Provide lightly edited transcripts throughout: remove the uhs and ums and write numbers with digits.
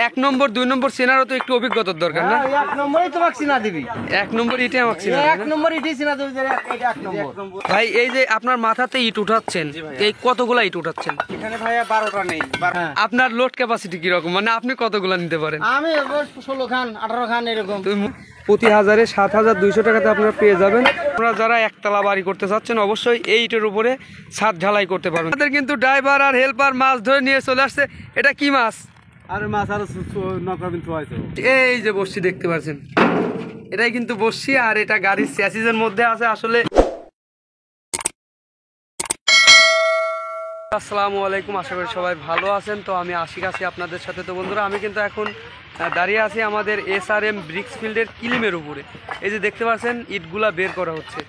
এক নম্বর 2 নম্বর চেনারও তো একটু অভিজ্ঞতার দরকার না? এক নম্বরই তোমাকে চিনা দিবি। এক নম্বর ইটে আমাকে চিনা এক নম্বর ইটই চিনা দিবি যে এটা এক নম্বর। ভাই এই যে আপনার মাথাতে ইট উঠাচ্ছেন, এই কতগুলা ইট উঠাচ্ছেন? এখানে ভাইয়া 12টা নেই। আপনার লোড ক্যাপাসিটি কি রকম, মানে আপনি কতগুলা নিতে পারেন? আমি 16 খান 18 খান এরকম। প্রতি হাজারে 7,200 টাকাতে আপনারা পেয়ে যাবেন। আপনারা যারা একতলা বাড়ি করতে চাচ্ছেন অবশ্যই এই ইটের উপরে ছাদ ঢালাই করতে পারবেন। আমাদের কিন্তু ড্রাইভার আর হেল্পার মাছ ধরে নিয়ে চলে আসছে। এটা কি মাছ? আরে মাছ আর নৌকা বিন্তু হয়েছে। এই যে বর্ষি দেখতে পাচ্ছেন, এটাই কিন্তু বর্ষি, আর এটা গাড়ির চ্যাসিসের মধ্যে আছে। আসলে আসসালামু আলাইকুম, আশা করি সবাই ভালো আছেন। তো আমি আশিক আছি আপনাদের সাথে। তো বন্ধুরা, আমি কিন্তু এখন দাঁড়িয়ে আছি আমাদের SRM ব্রিক্স ফিল্ডের কিলিমের উপরে। এই যে দেখতে পাচ্ছেন ইটগুলা বের করা হচ্ছে।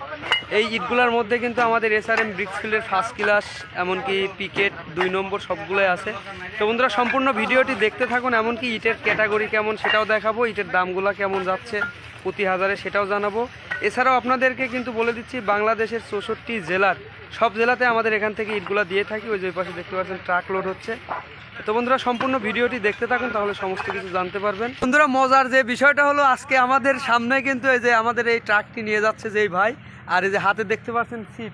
এই ইটগুলার মধ্যে কিন্তু আমাদের SRM ব্রিক্স ফিল্ডের ফার্স্ট ক্লাস, এমনকি পিকেট 2 নম্বর সবগুলোই আছে। তো বন্ধুরা, সম্পূর্ণ ভিডিওটি দেখতে থাকুন। এমনকি ইটের ক্যাটাগরি কেমন সেটাও দেখাবো, ইটের দামগুলো কেমন যাচ্ছে প্রতি হাজারে সেটাও জানাবো। এছাড়াও আপনাদেরকে কিন্তু বলে দিচ্ছি, বাংলাদেশের 64 জেলার সব জেলাতে আমাদের এখান থেকে ইটগুলা দিয়ে থাকি। ওই যে পাশে দেখতে পাচ্ছেন ট্রাক লোড হচ্ছে। তো বন্ধুরা, সম্পূর্ণ ভিডিওটি দেখতে থাকুন, তাহলে সমস্ত কিছু জানতে পারবেন। বন্ধুরা, মজার যে বিষয়টা হলো, আজকে আমাদের সামনে কিন্তু এই যে আমাদের এই ট্রাকটি নিয়ে যাচ্ছে যেই ভাই, আর এই যে হাতে দেখতে পাচ্ছেন ছিপ।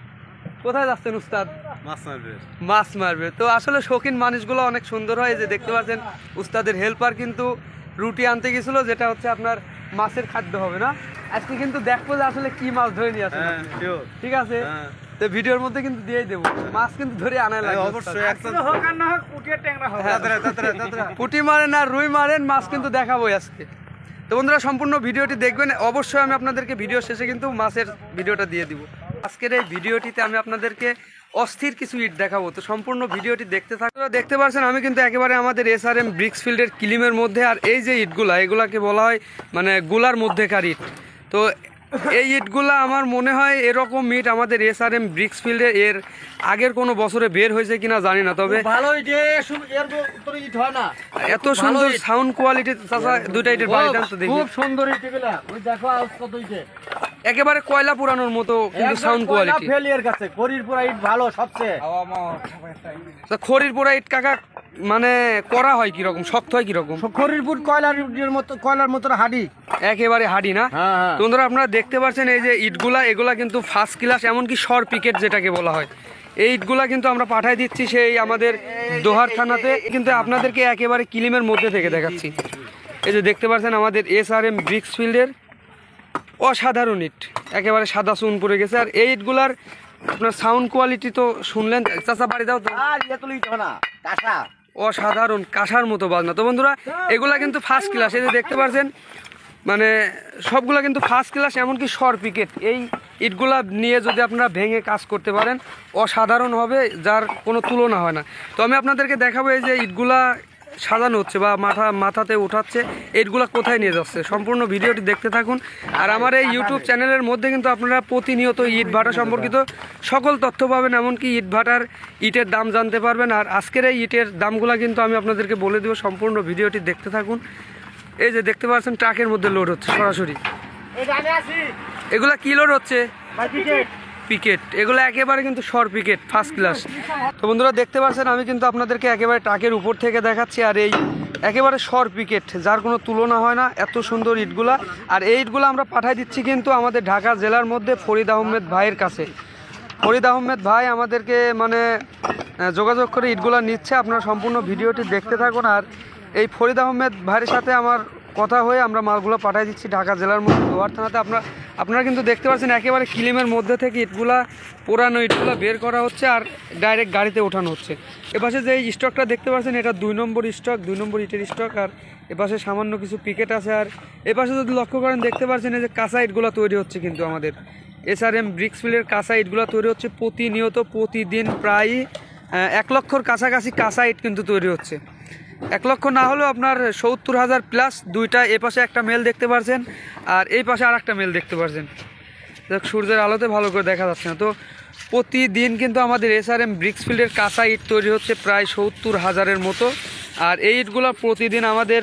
কোথায় যাচ্ছেন উস্তাদ? মাছ মারবে। মাছ মারবে। তো আসলে শৌখিন মানুষগুলো অনেক সুন্দর হয়। এই যে দেখতে পাচ্ছেন উস্তাদের হেল্পার কিন্তু রুটি আনতে গেছিল, যেটা হচ্ছে আপনার মাছের খাদ্য হবে না। আজকে কিন্তু দেখবো যে আসলে কি মাছ ধরে নিয়ে আসে। ঠিক আছে, তো ভিডিওর মধ্যে কিন্তু দিয়েই দেবো। মাছ কিন্তু ধরে আনাই লাগে অবশ্যই। পুঁটি মারেন আর রুই মারেন, মাছ কিন্তু দেখাবোই আজকে। তো বন্ধুরা, সম্পূর্ণ ভিডিওটি দেখবেন অবশ্যই। আমি আপনাদেরকে ভিডিও শেষে কিন্তু মাছের ভিডিওটা দিয়ে দিব। আজকের এই ভিডিওটিতে আমি আপনাদেরকে অস্থির কিছু ইট দেখাবো। তো সম্পূর্ণ ভিডিওটি দেখতে থাকলে দেখতে পাচ্ছেন আমি কিন্তু একেবারে আমাদের SRM ব্রিক্স ফিল্ডের কিলিমের মধ্যে। আর এই যে ইটগুলা, এগুলাকে বলা হয় মানে গুলার মধ্যেকার ইট। তো এই ইটগুলা আমার মনে হয় এরকম ইট আমাদের SRM ব্রিক্স ফিল্ডে এর আগের কোনো বছরে বের হয়েছে কিনা জানি না, তবে ভালো ইট ইট হয় না। এত সুন্দর সাউন্ড কোয়ালিটি। চাচা, দুইটা ইটের বাড়ি দাম তো দেখি। খুব সুন্দর ইট এগুলা। ওই দেখো আজ কত ইটে। একেবারে কয়লা পুরানোর মতো কিন্তু সাউন্ড কোয়ালিটি। ফেলিয়ার কাছে খড়ির পোড়া ইট ভালো সবচেয়ে। তো খড়ির পোড়া ইট কাকা মানে করা হয় কি রকম, শক্ত হয় কি রকম? খড়িরপুর কয়লার মতো হাডি, একেবারে হাডি না? হ্যাঁ। তো বন্ধুরা, আপনারা দেখতে পাচ্ছেন এই যে ইটগুলা, এগুলা কিন্তু ফার্স্ট ক্লাস, এমনকি শর পিকেট যেটাকে বলা হয়। এই ইটগুলা কিন্তু আমরা পাঠাই দিচ্ছি সেই আমাদের দোহার থানাতে। কিন্তু আপনাদেরকে একেবারে কিলিমের মধ্যে থেকে দেখাচ্ছি। এই যে দেখতে পাচ্ছেন আমাদের SRM ব্রিক্স ফিল্ডের অসাধারণ ইট, একেবারে সাদা চুন পড়ে গেছে। আর এই ইটগুলার আপনার সাউন্ড কোয়ালিটি তো শুনলেন। চাচা, বাড়ি দাও তো। অসাধারণ কাঁসার মতো বাজনা। তো বন্ধুরা, এগুলা কিন্তু ফার্স্ট ক্লাস। এই যে দেখতে পাচ্ছেন মানে সবগুলা কিন্তু ফার্স্ট ক্লাস, এমনকি শর পিকেট। এই ইটগুলা নিয়ে যদি আপনারা ভেঙে কাজ করতে পারেন অসাধারণ হবে, যার কোনো তুলনা হয় না। তো আমি আপনাদেরকে দেখাবো এই যে ইটগুলা সাজানো হচ্ছে বা মাথাতে উঠাচ্ছে, ইটগুলা কোথায় নিয়ে যাচ্ছে। সম্পূর্ণ ভিডিওটি দেখতে থাকুন। আর আমার এই ইউটিউব চ্যানেলের মধ্যে কিন্তু আপনারা প্রতিনিয়ত ইট ভাটা সম্পর্কিত সকল তথ্য পাবেন, এমনকি ইট ভাটার ইটের দাম জানতে পারবেন। আর আজকের এই ইটের দামগুলা কিন্তু আমি আপনাদেরকে বলে দেবো। সম্পূর্ণ ভিডিওটি দেখতে থাকুন। এই যে দেখতে পাচ্ছেন ট্রাকের মধ্যে লোড হচ্ছে সরাসরি। এগুলা কি লোড হচ্ছে? পিকেট। এগুলো একেবারে কিন্তু শর পিকেট ফার্স্ট ক্লাস। তো বন্ধুরা, দেখতে পাচ্ছেন আমি কিন্তু আপনাদেরকে একেবারে ট্রাকের উপর থেকে দেখাচ্ছি। আর এই একেবারে শর পিকেট, যার কোনো তুলনা হয় না, এত সুন্দর ইটগুলা। আর এই ইটগুলো আমরা পাঠাই দিচ্ছি কিন্তু আমাদের ঢাকা জেলার মধ্যে ফরিদ আহমেদ ভাইয়ের কাছে। ফরিদ আহমেদ ভাই আমাদেরকে মানে যোগাযোগ করে ইটগুলা নিচ্ছে। আপনারা সম্পূর্ণ ভিডিওটি দেখতে থাকুন। আর এই ফরিদ আহমেদ ভাইয়ের সাথে আমার কথা হয়ে আমরা মালগুলো পাঠিয়ে দিচ্ছি ঢাকা জেলার মধ্যে দোহার থানাতে। আপনারা কিন্তু দেখতে পাচ্ছেন একেবারে কিলিমের মধ্যে থেকে ইটগুলা, পুরানো ইটগুলা বের করা হচ্ছে আর ডাইরেক্ট গাড়িতে ওঠানো হচ্ছে। এপাশে যে স্টকটা দেখতে পাচ্ছেন, এটা 2 নম্বর স্টক, 2 নম্বর ইটের স্টক। আর এপাশে সামান্য কিছু পিকেট আছে। আর এপাশে যদি লক্ষ্য করেন দেখতে পাচ্ছেন এই যে কাঁচা ইটগুলা তৈরি হচ্ছে কিন্তু আমাদের SRM ব্রিক্স ফিল্ডের কাঁচা ইটগুলা তৈরি হচ্ছে প্রতিনিয়ত, প্রতিদিন প্রায় 1 লক্ষর কাছাকাছি কাঁচা ইট কিন্তু তৈরি হচ্ছে। 1 লক্ষ না হলেও আপনার 70,000 প্লাস। দুইটা এ পাশে একটা মেল দেখতে পাচ্ছেন, আর এই পাশে আর একটা মেল দেখতে পাচ্ছেন। সূর্যের আলোতে ভালো করে দেখা যাচ্ছে না। তো প্রতিদিন কিন্তু আমাদের SRM ব্রিক্স ফিল্ডের কাঁচা ইট তৈরি হচ্ছে প্রায় 70,000-এর মতো। আর এই ইটগুলো প্রতিদিন আমাদের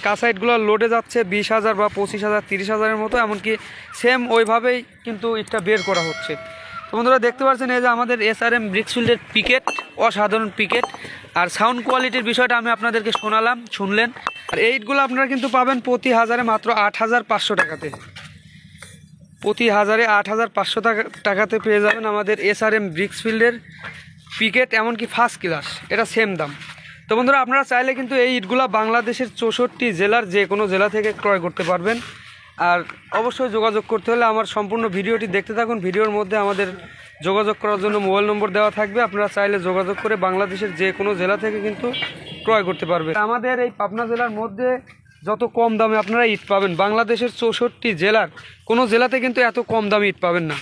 কাঁচা ইটগুলো লোডে যাচ্ছে 20,000 বা 25,000, 30,000-এর মতো। এমনকি সেম ওইভাবেই কিন্তু ইটটা বের করা হচ্ছে। তো বন্ধুরা দেখতে পাচ্ছেন এই যে আমাদের SRM ব্রিক্সফিল্ডের পিকেট, অসাধারণ পিকেট। আর সাউন্ড কোয়ালিটির বিষয়টা আমি আপনাদেরকে শুনলেন। আর এই ইটগুলো আপনারা কিন্তু পাবেন প্রতি হাজারে মাত্র 8,500 টাকাতে। প্রতি হাজারে 8,500 টাকাতে পেয়ে যাবেন আমাদের SRM ব্রিক্সফিল্ডের পিকেট, এমনকি ফার্স্ট ক্লাস, এটা সেম দাম। তো বন্ধুরা আপনারা চাইলে কিন্তু এই ইটগুলা বাংলাদেশের 64 জেলার যে কোনো জেলা থেকে ক্রয় করতে পারবেন। আর অবশ্যই যোগাযোগ করতে হলে আমার সম্পূর্ণ ভিডিওটি দেখতে থাকুন। ভিডিওর মধ্যে আমাদের যোগাযোগ করার জন্য মোবাইল নম্বর দেওয়া থাকবে, আপনারা চাইলে যোগাযোগ করে বাংলাদেশের যে কোনো জেলা থেকে কিন্তু ক্রয় করতে পারবেন। আমাদের এই পাবনা জেলার মধ্যে যত কম দামে আপনারা ইট পাবেন, বাংলাদেশের 64 জেলার কোনো জেলাতে কিন্তু এত কম দামে ইট পাবেন না।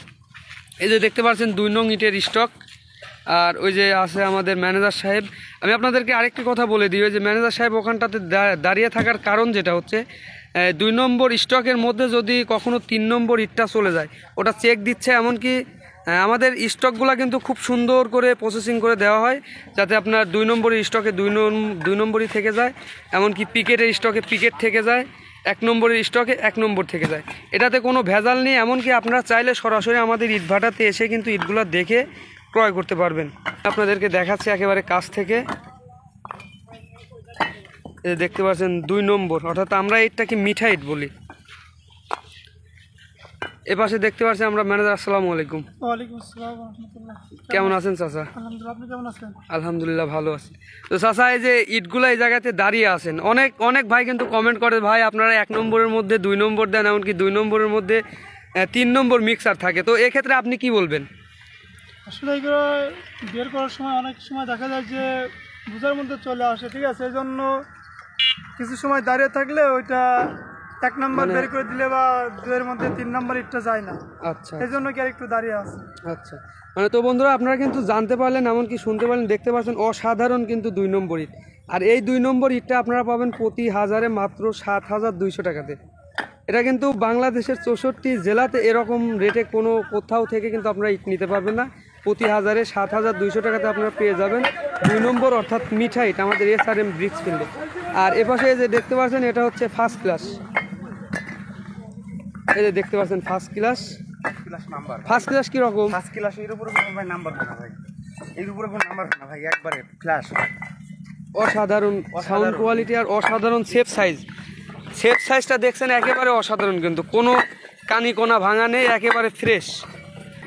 এই যে দেখতে পাচ্ছেন 2 নং ইটের স্টক। আর ওই যে আছে আমাদের ম্যানেজার সাহেব। আমি আপনাদেরকে আরেকটি কথা বলে দিই, ওই যে ম্যানেজার সাহেব ওখানটাতে দাঁড়িয়ে থাকার কারণ যেটা হচ্ছে 2 নম্বর স্টকের মধ্যে যদি কখনো 3 নম্বর ইটটা চলে যায় ওটা চেক দিচ্ছে। এমনকি আমাদের স্টকগুলো কিন্তু খুব সুন্দর করে প্রসেসিং করে দেওয়া হয় যাতে আপনার 2 নম্বরের স্টকে 2 নম্বরই থেকে যায়, এমনকি পিকেটের স্টকে পিকেট থেকে যায়, 1 নম্বরের স্টকে 1 নম্বর থেকে যায়। এটাতে কোনো ভেজাল নেই। এমনকি আপনারা চাইলে সরাসরি আমাদের ইটভাটাতে এসে কিন্তু ইটগুলো দেখে ক্রয় করতে পারবেন। আপনাদেরকে দেখাচ্ছি একেবারে কাছ থেকে। এই দেখতে পাচ্ছেন 2 নম্বর, অর্থাৎ আমরা ইটটাকে মিঠা ইট বলি। এপাশে দেখতে পাচ্ছি আমরা ম্যানেজার। আসসালামু আলাইকুম। ওয়ালাইকুম আসসালাম ওয়া রাহমাতুল্লাহ। কেমন আছেন চাচা? আলহামদুলিল্লাহ, আপনি কেমন আছেন? আলহামদুলিল্লাহ ভালো আছি। তো চাচা এই যে ইটগুলো এই জায়গাতে দাঁড়িয়ে আছেন, অনেক ভাই কিন্তু কমেন্ট করে, ভাই আপনারা 1 নম্বরের মধ্যে 2 নম্বর দেন, এমনকি 2 নম্বরের মধ্যে 3 নম্বর মিক্সার থাকে। তো এক্ষেত্রে আপনি কি বলবেন? আসলে এগুলো বের করার সময় অনেক সময় দেখা যায় যে বোঝার মধ্যে চলে আসে, ঠিক আছে, এই জন্য কিছু সময় দাঁড়িয়ে থাকলে ওইটা 1 নম্বর বের করে দিলে বা 2 এর মধ্যে 3 নম্বর ইটটা যায় না। আচ্ছা, এই জন্য কি আর একটু দাঁড়িয়ে আছে। আচ্ছা, মানে তো বন্ধুরা আপনারা কিন্তু জানতে পারলেন, এমনকি শুনতে পারলেন, দেখতে পাচ্ছেন অসাধারণ কিন্তু 2 নম্বর ইট। আর এই 2 নম্বর ইটটা আপনারা পাবেন প্রতি হাজারে মাত্র 7,200 টাকাতে। এটা কিন্তু বাংলাদেশের 64 জেলাতে এরকম রেটে কোথাও থেকে কিন্তু আপনারা ইট নিতে পারবেন না। প্রতি হাজারে 7,200 টাকাতে আপনারা পেয়ে যাবেন 2 নম্বর, অর্থাৎ মিঠা ইট আমাদের SRM ব্রিক্সফিল্ডে। আর এপাশে যে দেখতে পাচ্ছেন এটা হচ্ছে ফার্স্ট ক্লাস। এই যে দেখতে পাচ্ছেন first class number. First class কীরকম? ফার্স্ট ক্লাস এর উপরে কোনো ভাই নাম্বার না ভাই, এর উপরে কোনো নাম্বার না ভাই, একবারে ফ্ল্যাশ। অসাধারণ সাউন্ড কোয়ালিটি আর অসাধারণ সেফ সাইজটা দেখছেন, একেবারে অসাধারণ, কিন্তু কোনো কানি কোনা ভাঙা নেই, একেবারে ফ্রেশ।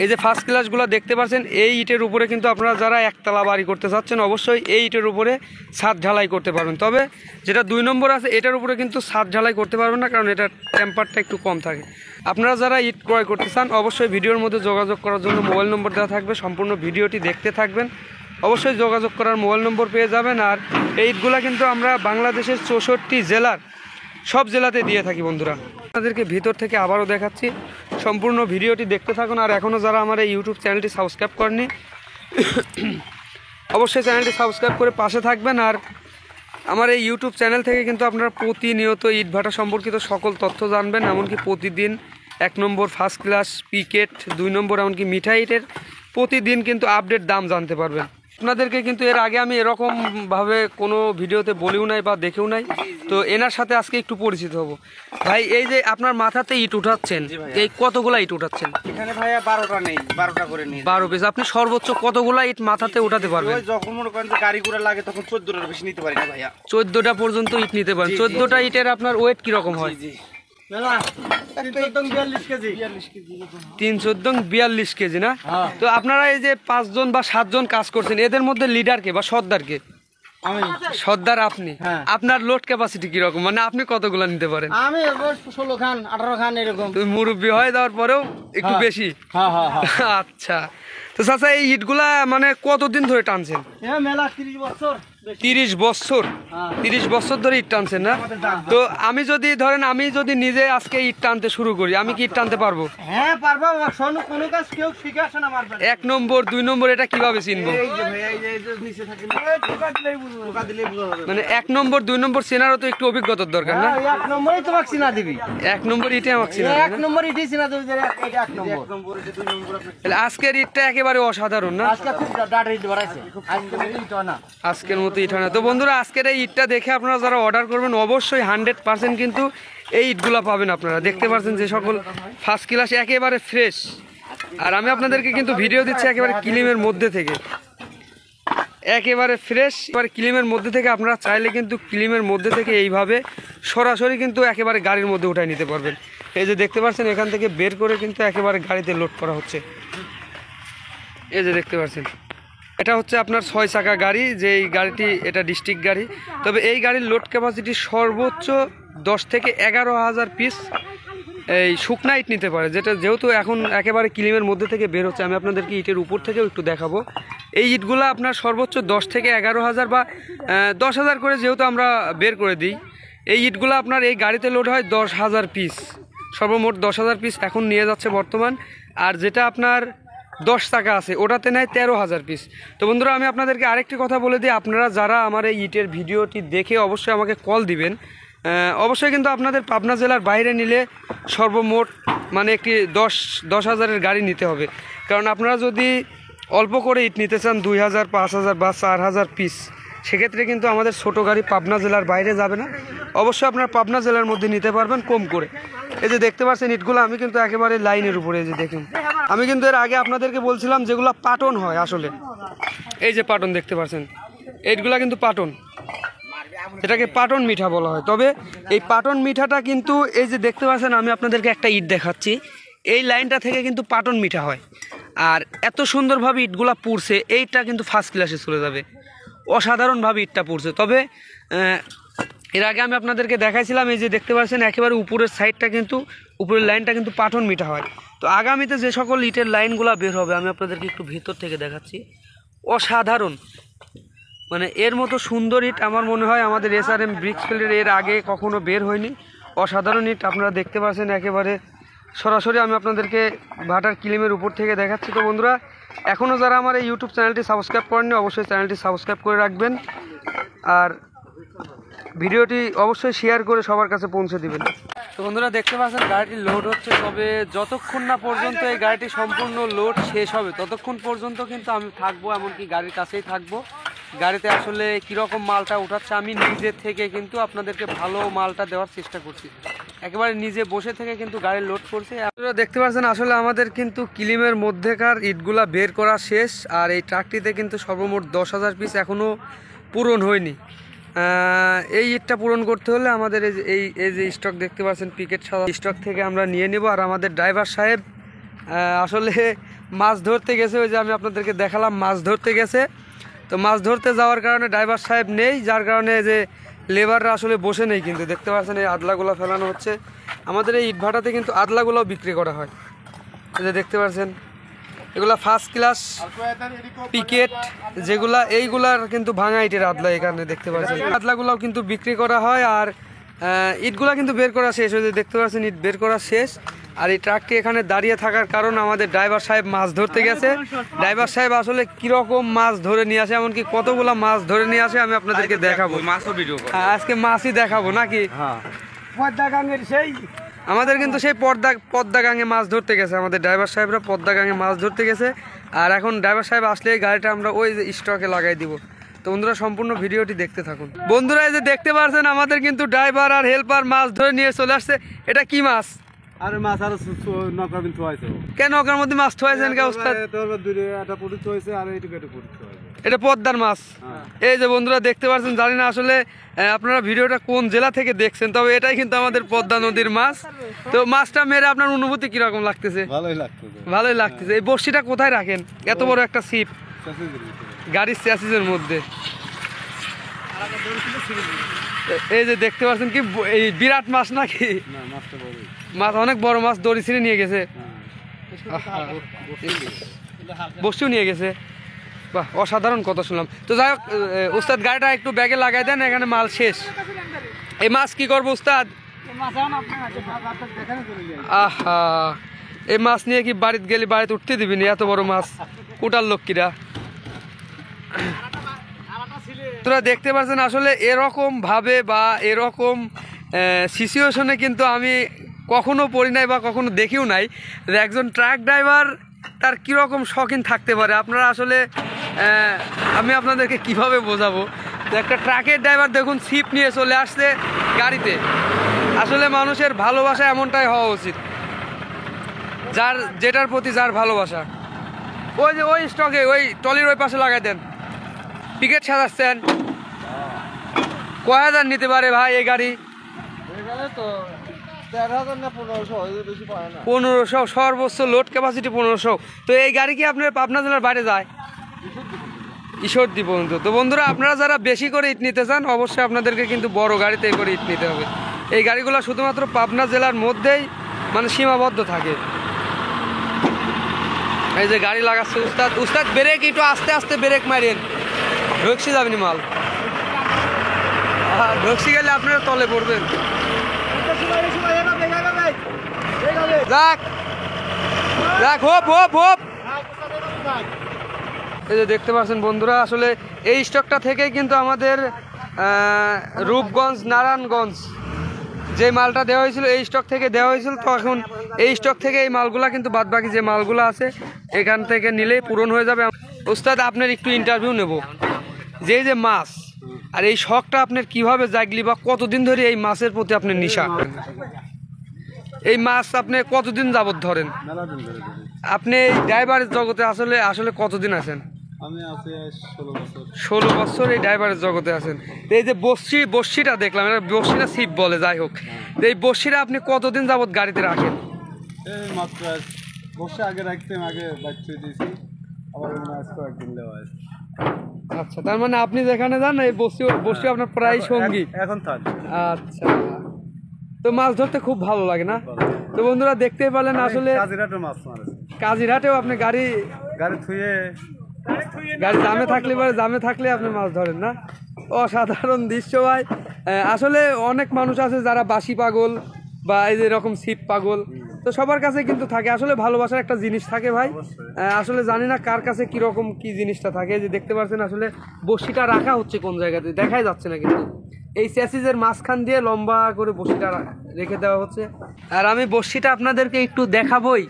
এই যে ফার্স্ট ক্লাসগুলো দেখতে পাচ্ছেন, এই ইটের উপরে কিন্তু আপনারা যারা একতলা বাড়ি করতে চাচ্ছেন অবশ্যই এই ইটের উপরে ছাদ ঢালাই করতে পারবেন। তবে যেটা 2 নম্বর আছে এটার উপরে কিন্তু ছাদ ঢালাই করতে পারবেন না, কারণ এটার টেম্পারটা একটু কম থাকে। আপনারা যারা ইট ক্রয় করতে চান অবশ্যই ভিডিওর মধ্যে যোগাযোগ করার জন্য মোবাইল নম্বর দেওয়া থাকবে, সম্পূর্ণ ভিডিওটি দেখতে থাকবেন, অবশ্যই যোগাযোগ করার মোবাইল নম্বর পেয়ে যাবেন। আর এই ইটগুলো কিন্তু আমরা বাংলাদেশের 64 জেলার সব জেলাতে দিয়ে থাকি বন্ধুরা। আপনাদেরকে ভিতর থেকে আবারও দেখাচ্ছি, সম্পূর্ণ ভিডিওটি দেখতে থাকুন। আর এখনও যারা আমার এই ইউটিউব চ্যানেলটি সাবস্ক্রাইব করেনি অবশ্যই চ্যানেলটি সাবস্ক্রাইব করে পাশে থাকবেন। আর আমার এই ইউটিউব চ্যানেল থেকে কিন্তু আপনারা প্রতিনিয়ত ইটভাটা সম্পর্কিত সকল তথ্য জানবেন, এমনকি প্রতিদিন 1 নম্বর ফার্স্ট ক্লাস, পিকেট, 2 নম্বর, এমনকি মিঠা ইটের প্রতিদিন কিন্তু আপডেট দাম জানতে পারবেন। আপনাদেরকে কিন্তু এর আগে আমি এরকমভাবে কোনো ভিডিওতে বলিও নাই বা দেখেও নাই, তো এনার সাথে আজকে একটু পরিচিত হব। ভাই এই যে আপনার মাথাতে ইট উঠাচ্ছেন, এই কতগুলা ইট উঠাচ্ছেন? এখানে ভাইয়া 12টা নেই, 12টা করে নিই। 12 পিস। আপনি সর্বোচ্চ কতগুলা ইট মাথাতে উঠাতে পারবেন? ওই যখন মনে করেন যে গাড়ি করে লাগে তখন 14টার বেশি নিতে পারি না ভাইয়া। 14টা পর্যন্ত ইট নিতে পারেন। 14টা ইটের আপনার ওয়েট কিরকম হয়? 3-14-42 কেজি না? তো আপনারা এই যে 5 জন বা 7 জন কাজ করছেন, এদের মধ্যে লিডারকে বা সর্দারকে? আমি সর্দার আপনি। আপনার লোড ক্যাপাসিটি কিরকম, মানে আপনি কতগুলা নিতে পারেন? আমি 16 খান 18 খান এরকম। তুমি মুরব্বী হয়ে যাওয়ার পরেও একটু বেশি? আচ্ছা। তো চাচা এই ইটগুলা মানে কতদিন ধরে টানছেন? মেলা 30 বছর। 30 বছর? 30 বছর ধরে ইট টানছেন না? তো আমি যদি ধরেন আমি যদি নিজে আজকে ইট টানতে শুরু করি, আমি কি ইট টানতে পারবো? হ্যাঁ পারবো, কোনো কাজ কেউ শিখে আসে না মারবে। 1 নম্বর 2 নম্বর এটা কিভাবে চিনবো? এই যে ভাই এই যে নিচে থাকে, টোকা দিলেই বুঝবো, টোকা দিলেই বুঝা যাবে। মানে 1 নম্বর 2 নম্বর চেনারও তো একটু অভিজ্ঞতার দরকার না? 1 নম্বরই তোমাকে চিনা দিবি। 1 নম্বর ইটে আমাকে চিনা 1 নম্বর ইটই চিনা দিবি, যে এটা 1 নম্বর। 1 নম্বর এটা 2 নম্বর। তাহলে আজকের ইটটা একেবারে অসাধারণ না? আজকে খুব ডাটা ইট বাড়াইছে, আজকে ইট না, আজকের মতো ইট হয় না। তো বন্ধুরা আজকের এই ইটটা দেখে আপনারা যারা অর্ডার করবেন অবশ্যই 100% কিন্তু এই ইটগুলা পাবেন। আপনারা দেখতে পাচ্ছেন যে সকল ফার্স্ট ক্লাস একেবারে ফ্রেশ, আর আমি আপনাদেরকে কিন্তু ভিডিও দিচ্ছি একেবারে ক্লিমের মধ্যে থেকে, একেবারে ফ্রেশ, এবার ক্লিমের মধ্যে থেকে। আপনারা চাইলে কিন্তু ক্লিমের মধ্যে থেকে এইভাবে সরাসরি কিন্তু একেবারে গাড়ির মধ্যে উঠায় নিতে পারবেন। এই যে দেখতে পাচ্ছেন এখান থেকে বের করে কিন্তু একেবারে গাড়িতে লোড করা হচ্ছে। এই যে দেখতে পাচ্ছেন এটা হচ্ছে আপনার 6 চাকা গাড়ি, যে এই গাড়িটি এটা ডিস্ট্রিক্ট গাড়ি। তবে এই গাড়ির লোড ক্যাপাসিটি সর্বোচ্চ 10 থেকে 11,000 পিস এই শুকনা ইট নিতে পারে, যেহেতু এখন একেবারে ক্লিমের মধ্যে থেকে বের হচ্ছে। আমি আপনাদেরকে ইটের উপর থেকেও একটু দেখাবো। এই ইটগুলো আপনার সর্বোচ্চ 10 থেকে 11,000 বা 10,000 করে যেহেতু আমরা বের করে দিই, এই ইটগুলো আপনার এই গাড়িতে লোড হয় 10,000 পিস, সর্বমোট 10,000 পিস এখন নিয়ে যাচ্ছে বর্তমান। আর যেটা আপনার 10 চাকা আছে ওটাতে নেয় 13,000 পিস। তো বন্ধুরা আমি আপনাদেরকে আরেকটি কথা বলে দিই, আপনারা যারা আমার এই ইটের ভিডিওটি দেখে অবশ্যই আমাকে কল দিবেন। অবশ্যই কিন্তু আপনাদের পাবনা জেলার বাইরে নিলে সর্বমোট মানে একটি 10,000-এর গাড়ি নিতে হবে। কারণ আপনারা যদি অল্প করে ইট নিতে চান 2,000, 5,000 বা 4,000 পিস, সেক্ষেত্রে কিন্তু আমাদের ছোট গাড়ি পাবনা জেলার বাইরে যাবে না। অবশ্যই আপনার পাবনা জেলার মধ্যে নিতে পারবেন কম করে। এই যে দেখতে পাচ্ছেন ইটগুলো আমি কিন্তু একেবারে লাইনের উপরে, এই যে দেখুন আমি কিন্তু এর আগে আপনাদেরকে বলছিলাম যেগুলো পাটন হয় আসলে, এই যে পাটন দেখতে পাচ্ছেন, ইটগুলা কিন্তু পাটন, এটাকে পাটন মিঠা বলা হয়। তবে এই পাটন মিঠাটা কিন্তু এই যে দেখতে পাচ্ছেন আমি আপনাদেরকে একটা ইট দেখাচ্ছি, এই লাইনটা থেকে কিন্তু পাটন মিঠা হয়। আর এত সুন্দরভাবে ইটগুলা পুড়ছে, এইটা কিন্তু ফার্স্ট ক্লাসে চলে যাবে, অসাধারণভাবে ইটটা পুড়ছে। তবে এর আগে আমি আপনাদেরকে দেখাইছিলাম, এই যে দেখতে পাচ্ছেন একেবারে উপরের সাইডটা কিন্তু, উপরের লাইনটা কিন্তু পাটন মিঠা হয়। তো আগামীতে যে সকল ইটের লাইনগুলো বের হবে আমি আপনাদেরকে একটু ভেতর থেকে দেখাচ্ছি, অসাধারণ, মানে এর মতো সুন্দর ইট আমার মনে হয় আমাদের SRM ব্রিক্স ফিল্ডের এর আগে কখনো বের হয়নি। অসাধারণ ইট আপনারা দেখতে পাচ্ছেন একেবারে সরাসরি আমি আপনাদেরকে ভাটার ক্লিমের উপর থেকে দেখাচ্ছি। তো বন্ধুরা এখনও যারা আমার এই ইউটিউব চ্যানেলটি সাবস্ক্রাইব করেননি অবশ্যই চ্যানেলটি সাবস্ক্রাইব করে রাখবেন, আর ভিডিওটি অবশ্যই শেয়ার করে সবার কাছে পৌঁছে দিবেন। তো বন্ধুরা দেখতে পাচ্ছেন গাড়িটি লোড হচ্ছে, তবে যতক্ষণ না পর্যন্ত এই গাড়িটি সম্পূর্ণ লোড শেষ হবে ততক্ষণ পর্যন্ত কিন্তু আমি থাকবো, এমনকি গাড়ির কাছেই থাকবো। গাড়িতে আসলে কীরকম মালটা উঠাচ্ছে আমি নিজে থেকে কিন্তু আপনাদেরকে ভালো মালটা দেওয়ার চেষ্টা করছি, একেবারে নিজে বসে থেকে কিন্তু গাড়ি লোড করছে। আপনারা দেখতে পাচ্ছেন আসলে আমাদের কিন্তু ক্লিমের মধ্যেকার ইটগুলা বের করা শেষ, আর এই ট্রাকটিতে কিন্তু সর্বমোট 10,000 পিস এখনও পূরণ হয়নি। এই ইটটা পূরণ করতে হলে আমাদের এই যে স্টক দেখতে পাচ্ছেন পিকেট সাদা স্টক থেকে আমরা নিয়ে নেব। আর আমাদের ড্রাইভার সাহেব আসলে মাছ ধরতে গেছে, ওই যে আমি আপনাদেরকে দেখালাম মাছ ধরতে গেছে। তো মাছ ধরতে যাওয়ার কারণে ড্রাইভার সাহেব নেই, যার কারণে যে লেবাররা আসলে বসে নেই। কিন্তু দেখতে পাচ্ছেন এই আদলাগুলো ফেলানো হচ্ছে, আমাদের এই ইটভাটাতে কিন্তু আদলাগুলোও বিক্রি করা হয়। এই যে দেখতে পাচ্ছেন এগুলা ফার্স্ট ক্লাস পিকেট যেগুলা, এইগুলার কিন্তু ভাঙা ইটের আদলা এখানে দেখতে পাচ্ছেন, আদলাগুলোও কিন্তু বিক্রি করা হয়। আর ইটগুলা কিন্তু বের করা শেষ হয়েছে, দেখতে পাচ্ছেন ইট বের করা শেষ। আর এই ট্রাকটি এখানে দাঁড়িয়ে থাকার কারণ আমাদের ড্রাইভার সাহেব মাছ ধরতে গেছে। ড্রাইভার সাহেব আসলে কিরকম মাছ ধরে নিয়ে আসে, এমনকি কতগুলা মাছ ধরে নিয়ে আসে আমি আপনাদেরকে দেখাবো, মাছও ভিডিও আজকে মাছই দেখাবো নাকি। সেই আমাদের কিন্তু সেই পদ্মা গাঙে মাছ ধরতে গেছে, আমাদের ড্রাইভার সাহেবরা পদ্মা গাঙে মাছ ধরতে গেছে। আর এখন ড্রাইভার সাহেব আসলে এই গাড়িটা আমরা ওই স্টকে লাগাই দিব। তো বন্ধুরা সম্পূর্ণ ভিডিওটি দেখতে থাকুন। বন্ধুরা এই যে দেখতে পাচ্ছেন আমাদের কিন্তু ড্রাইভার আর হেল্পার মাছ ধরে নিয়ে চলে আসছে। এটা কি মাছ? আরে মাছ আর নৌকা বিন থুয়াইছে। কেন নৌকার মধ্যে মাছ থুয়াইছেন কে ওস্তাদ? এটা পুরি থুয়াইছে আর এইটুকু এটা পুরি থুয়াইছে। এটা পদ্মার মাছ। এই যে বন্ধুরা দেখতে পাচ্ছেন, জানি না আসলে আপনারা ভিডিওটা কোন জেলা থেকে দেখছেন, তবে এটাই কিন্তু আমাদের পদ্মা নদীর মাছ। তো মাছটা মেরে আপনার অনুভূতি কিরকম লাগতেছে? ভালোই লাগতেছে, ভালোই লাগতেছে। এই বড়শিটা কোথায় রাখেন? এত বড় একটা ছিপ গাড়ির চ্যাসিসের মধ্যে। এই যে দেখতে পাচ্ছেন কি এই বিরাট মাছ নাকি? মাছ অনেক বড় মাছ, দড়ি ছিঁড়ে নিয়ে গেছে, বসিও নিয়ে গেছে। বাহ, অসাধারণ কথা শুনলাম। তো যাই হোক উস্তাদ গাড়িটা একটু ব্যাগে লাগাই দেন, এখানে মাল শেষ। এই মাছ কি করবো উস্তাদ? আহা, এই মাছ নিয়ে কি বাড়িতে গেলে বাড়িতে উঠতে দিবি না? এত বড় মাছ উঠার লক্ষ্মীরা। তোরা দেখতে পাচ্ছেন আসলে এরকম ভাবে বা এরকম সিচুয়েশনে কিন্তু আমি কখনো পড়ি নাই বা কখনো দেখিও নাই যে একজন ট্রাক ড্রাইভার তার কীরকম শখিন থাকতে পারে। আপনারা আসলে আমি আপনাদেরকে কিভাবে বোঝাবো, একটা ট্রাকের ড্রাইভার দেখুন ছিপ নিয়ে চলে আসছে গাড়িতে। আসলে মানুষের ভালোবাসা এমনটাই হওয়া উচিত। যার যেটার প্রতি যার ভালোবাসা। ওই যে ওই স্টকে ওই টলির ওই পাশে লাগাই দেন। পিকেট সাজাচ্ছেন, কয় হাজার নিতে পারে ভাই এই গাড়ি? এখানে তো 13,000 না 1500, এর বেশি পায় না। 1500, সর্বোচ্চ লোড ক্যাপাসিটি 1500। তো এই গাড়ি কি আপনার পাবনা জেলার বাইরে যায়? ঈশ্বরদী পর্যন্ত। তো বন্ধুরা, আপনারা যারা বেশি করে ইট নিতে চান অবশ্যই আপনাদেরকে কিন্তু বড় গাড়িতে করে ইট নিতে হবে। এই গাড়িগুলো শুধুমাত্র পাবনা জেলার মধ্যেই মানে সীমাবদ্ধ থাকে। এই যে গাড়ি লাগাচ্ছে উস্তাদ, উস্তাদ ব্রেক একটু আস্তে আস্তে ব্রেক মারেন, ঢুকছি যাবেনি মাল। ঢুকছি গেলে আপনারা তলে পড়বেন। যাক যাক, হোপ হোপ হোপ। এই যে দেখতে পাচ্ছেন বন্ধুরা, আসলে এই স্টকটা থেকেই কিন্তু আমাদের রূপগঞ্জ নারায়ণগঞ্জ যে মালটা দেওয়া হয়েছিল এই স্টক থেকে দেওয়া হয়েছিল। তো এখন এই স্টক থেকে এই মালগুলা কিন্তু বাদবাকি যে মালগুলো আছে এখান থেকে নিলেই পূরণ হয়ে যাবে। উস্তাদ, আপনার একটু ইন্টারভিউ নেব। যে মাছ আর এই শখটা আপনার কিভাবে জাগলি, বা কতদিন ধরে এই মাছের প্রতি আপনার নেশা? এই মাছ আপনি কতদিন যাবত ধরেন? মেলা দিন ধরে ধরি। আপনি এই ড্রাইভারের জগতে আসলে আসলে কতদিন আছেন? আমি আছি 16 বছর। 16 বছর এই ড্রাইভারের জগতে আছেন। তো এই যে বস্যিটা দেখলাম, এটা বস্যিটা ছিপ বলে, যাই হোক, তো এই বস্যিটা আপনি কতদিন যাবত গাড়িতে রাখেন? এই মাত্র বসে আগে রাখতাম, আগে বাচ্চা দিয়েছি, আবার আজকে একদিন দেওয়া আছে। আচ্ছা, তার মানে আপনি যেখানে যান এই বস্যি আপনার প্রায় সঙ্গী। এখন থাক। আচ্ছা, তো মাছ ধরতে খুব ভালো লাগে না? তো বন্ধুরা দেখতেই পেলেন আসলে কাজিরাটের মাছ মারেছে। কাজিরহাটেও আপনি গাড়ি থুয়ে জামে থাকলে পরে জামে থাকলে আপনি মাছ ধরেন না? অসাধারণ দৃশ্য ভাই। আসলে অনেক মানুষ আছে যারা বাসি পাগল বা এই যে এরকম ছিপ পাগল, তো সবার কাছে কিন্তু থাকে আসলে ভালোবাসার একটা জিনিস থাকে ভাই। আসলে জানি না কার কাছে কিরকম কি জিনিসটা থাকে। যে দেখতে পাচ্ছেন আসলে বড়শিটা রাখা হচ্ছে কোন জায়গাতে দেখাই যাচ্ছে না, কিন্তু এই স্যাসিজের মাঝখান দিয়ে লম্বা করে বড়শিটা রেখে দেওয়া হচ্ছে। আর আমি বড়শিটা আপনাদেরকে একটু দেখাবই।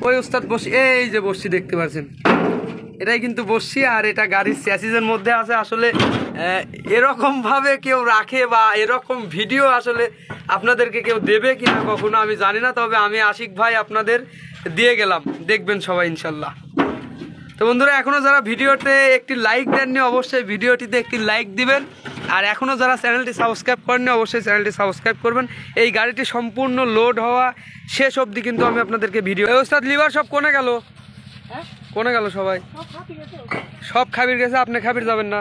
ওই উস্তাদ বসি, এই যে বড়শি দেখতে পাচ্ছেন, এটাই কিন্তু বড়শি। আর এটা গাড়ির স্যাসিজের মধ্যে আছে। আসলে এরকম ভাবে কেউ রাখে বা এরকম ভিডিও আসলে আপনাদেরকে কেউ দেবে কিনা কখনো আমি জানি না, তবে আমি আশিক ভাই আপনাদের দিয়ে গেলাম, দেখবেন সবাই ইনশাল্লাহ। তো বন্ধুরা, এখনও যারা ভিডিওতে একটি লাইক দেননি অবশ্যই ভিডিওটিতে একটি লাইক দিবেন। আর এখনও যারা চ্যানেলটি সাবস্ক্রাইব করেননি অবশ্যই চ্যানেলটি সাবস্ক্রাইব করবেন। এই গাড়িটি সম্পূর্ণ লোড হওয়া শেষ অবধি কিন্তু আমি আপনাদেরকে ভিডিও। ওস্তাদ লিভার সব কোনে গেল? কোনে গেল সবাই? সব খাবির গেছে, আপনি খাবির যাবেন না?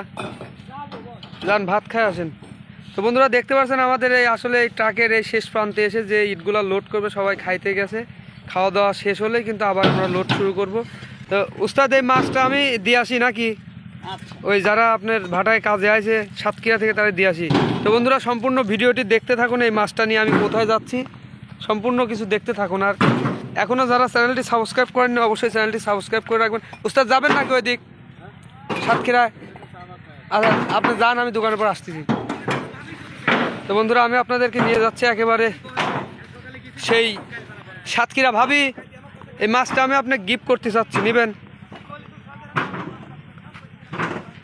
যান ভাত খায় আসেন। তো বন্ধুরা দেখতে পাচ্ছেন আমাদের এই আসলে এই ট্রাকের এই শেষ প্রান্তে এসে যে ইটগুলো লোড করবে সবাই খাইতে গেছে। খাওয়া দাওয়া শেষ হলেই কিন্তু আবার আমরা লোড শুরু করব। তো উস্তাদ, এই মাছটা আমি দিয়ে আসি নাকি? ওই যারা আপনার ভাটায় কাজে আছে সাতক্ষীরা থেকে তারা দিয়ে আসি। তো বন্ধুরা সম্পূর্ণ ভিডিওটি দেখতে থাকুন, এই মাছটা নিয়ে আমি কোথায় যাচ্ছি সম্পূর্ণ কিছু দেখতে থাকুন। আর এখনও যারা চ্যানেলটি সাবস্ক্রাইব করেননি অবশ্যই চ্যানেলটি সাবস্ক্রাইব করে রাখবেন। উস্তাদ যাবেন নাকি ওই দিক সাতক্ষীরায়? আচ্ছা আপনি যান, আমি দোকানের পর আসতেছি। তো বন্ধুরা আমি আপনাদেরকে নিয়ে যাচ্ছি একেবারে সেই সাতক্ষীরা। ভাবি, এই মাছটা আমি আপনাকে গিফট করতে চাচ্ছি, নেবেন?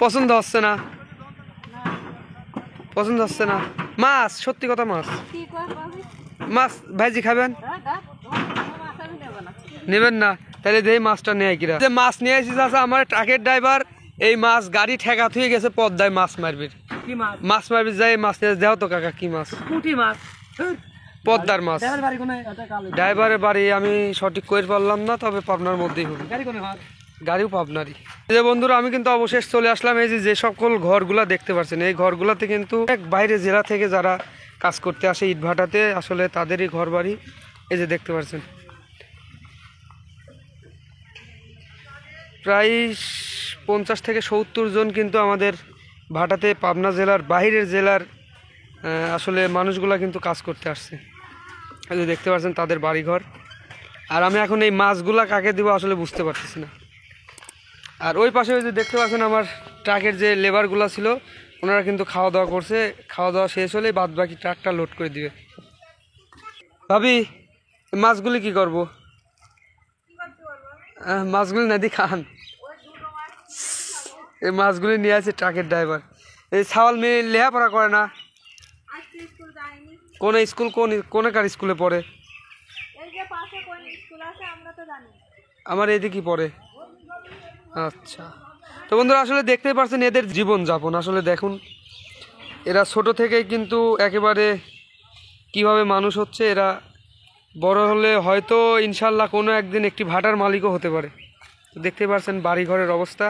পছন্দ হচ্ছে না? পছন্দ হচ্ছে না মাছ? সত্যি কথা, মাছ মাছ ভাইজি খাবেন? নেবেন না? তাহলে যে মাছটা নেয় কিরা, যে মাছ নিয়ে আসিস আছে আমার ট্রাকের ড্রাইভার, এই মাছ গাড়ি ঠেকা থুয়ে গেছে পদ্মায় মাছ মারবির। মাছ মারবি যাই মাছ নিয়ে দেও তো কাকা, কি মাছ? পুঁটি মাছ, পদ্মার মাছ। ড্রাইভারের বাড়ি আমি সঠিক করে পারলাম না, তবে পাবনার মধ্যেই হবে, গাড়িও পাবনারই। এই যে বন্ধুরা আমি কিন্তু অবশেষ চলে আসলাম। এই যে সকল ঘরগুলা দেখতে পাচ্ছেন এই ঘরগুলাতে কিন্তু বাইরে জেলা থেকে যারা কাজ করতে আসে ইটভাটাতে আসলে তাদেরই ঘর বাড়ি। এই যে দেখতে পাচ্ছেন প্রায় 50 থেকে 70 জন কিন্তু আমাদের ভাটাতে পাবনা জেলার বাইরের জেলার আসলে মানুষগুলা কিন্তু কাজ করতে আসছে। এই যে দেখতে পাচ্ছেন তাদের বাড়িঘর। আর আমি এখন এই মাছগুলা কাকে দিব আসলে বুঝতে পারতেছি না। আর ওই পাশে ওই যে দেখতে পাচ্ছেন আমার ট্রাকের যে লেবারগুলো ছিল ওনারা কিন্তু খাওয়া দাওয়া করছে। খাওয়া দাওয়া শেষ হলেই বাদ বাকি ট্রাকটা লোড করে দিবে। ভাবি, মাছগুলি কি করব? মাছগুলি না দি খান। এই মাছগুলি নিয়ে আছে ট্রাকের ড্রাইভার। এই ছাওয়াল মেয়ে লেখাপড়া করে না? কোন স্কুল, কোন কার স্কুলে পড়ে? পাশে কোন স্কুল আছে আমরা তো জানি। আমার এদিকে পড়ে। আচ্ছা, তো বন্ধুরা আসলে দেখতেই পাচ্ছেন এদের জীবনযাপন। আসলে দেখুন এরা ছোট থেকেই কিন্তু একেবারে কিভাবে মানুষ হচ্ছে। এরা বড় হলে হয়তো ইনশাল্লাহ কোনো একদিন একটি ভাটার মালিকও হতে পারে। তো দেখতে পাচ্ছেন বাড়িঘরের অবস্থা।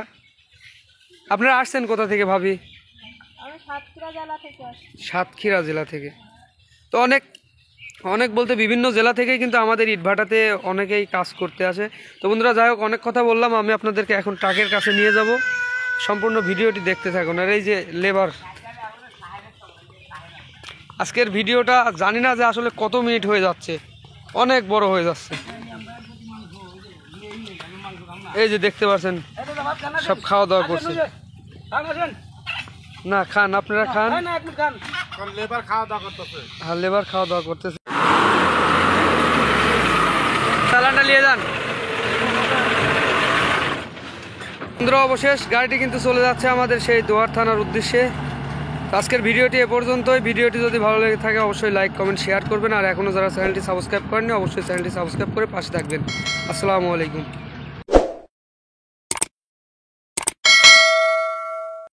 আপনারা আসছেন কোথা থেকে ভাবি? আমি সাতক্ষীরা জেলা থেকে আসছি। সাতক্ষীরা জেলা থেকে। তো অনেক অনেক বলতে বিভিন্ন জেলা থেকেই কিন্তু আমাদের ইটভাটাতে অনেকেই কাজ করতে আসে। তো বন্ধুরা যাই হোক, অনেক কথা বললাম, আমি আপনাদেরকে এখন ট্রাকের কাছে নিয়ে যাব। সম্পূর্ণ ভিডিওটি দেখতে থাকুন। আর এই যে লেবার, আজকের ভিডিওটা জানি না যে আসলে কত মিনিট হয়ে যাচ্ছে, অনেক বড় হয়ে যাচ্ছে। এই যে দেখতে পাচ্ছেন সব খাওয়া দাওয়া করছে। না খান, আপনারা খান। লেবার খাওয়া দাওয়া করতেছে। হ্যাঁ, লেবার খাওয়া দাওয়া করতেছে। চালানটা নিয়ে যান। বন্ধুরা অবশেষ গাড়িটি কিন্তু চলে যাচ্ছে আমাদের সেই দোয়ার থানার উদ্দেশ্যে। আজকের ভিডিওটি এ পর্যন্তই। ভিডিওটি যদি ভালো লেগে থাকে অবশ্যই লাইক কমেন্ট শেয়ার করবেন। আর এখনও যারা চ্যানেলটি সাবস্ক্রাইব করেননি অবশ্যই চ্যানেলটি সাবস্ক্রাইব করে পাশে থাকবেন। আসসালামু আলাইকুম।